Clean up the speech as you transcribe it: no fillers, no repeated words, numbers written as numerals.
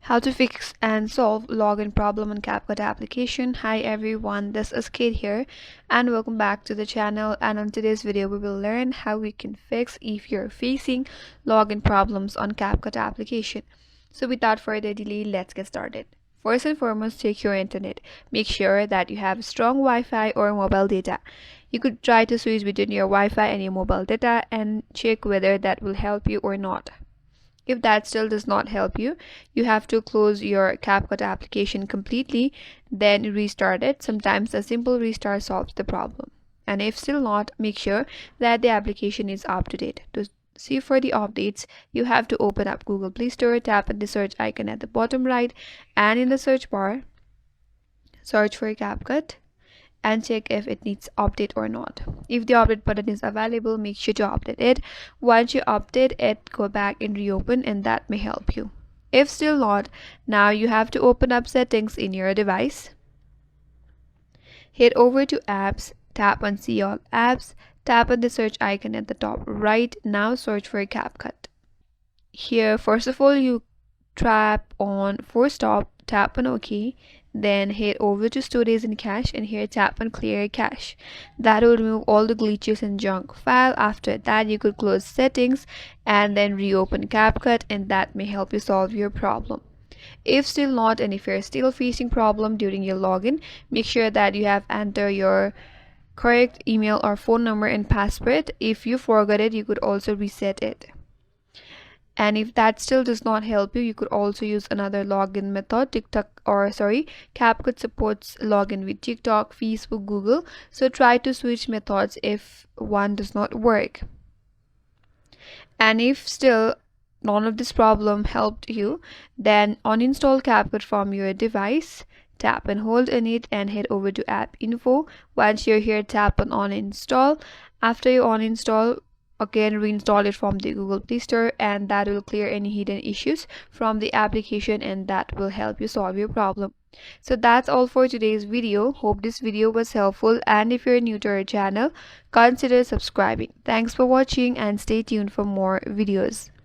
How to fix and solve login problem on CapCut application. Hi everyone, this is Kate here and welcome back to the channel. And on today's video we will learn how we can fix if you're facing login problems on CapCut application. So without further delay, let's get started. First and foremost, check your internet. Make sure that you have strong Wi-Fi or mobile data. You could try to switch between your Wi-Fi and your mobile data and check whether that will help you or not. If that still does not help you, you have to close your CapCut application completely, then restart it. Sometimes a simple restart solves the problem. And if still not, make sure that the application is up to date. To see for the updates, you have to open up Google Play Store, tap on the search icon at the bottom right, and in the search bar, search for CapCut and check if it needs update or not. If the update button is available, make sure to update it. Once you update it, go back and reopen, and that may help you. If still not, now you have to open up settings in your device. Head over to apps, tap on see all apps, tap on the search icon at the top right. Now search for CapCut. Here, first of all, you tap on force stop, tap on OK, then head over to storage and cache, and here tap on clear cache. That will remove all the glitches and junk file. After that, you could close settings and then reopen CapCut, and that may help you solve your problem. If still not, and if you're still facing problem during your login, make sure that you have entered your correct email or phone number and password. If you forgot it, you could also reset it. And if that still does not help you, you could also use another login method. CapCut supports login with TikTok, Facebook, Google. So try to switch methods if one does not work. And if still none of this problem helped you, then uninstall CapCut from your device. Tap and hold on it and head over to app info. Once you're here, tap on uninstall. After you uninstall, again reinstall it from the Google Play Store, and that will clear any hidden issues from the application, and that will help you solve your problem. So that's all for today's video. Hope this video was helpful, and if you're new to our channel, consider subscribing. Thanks for watching and stay tuned for more videos.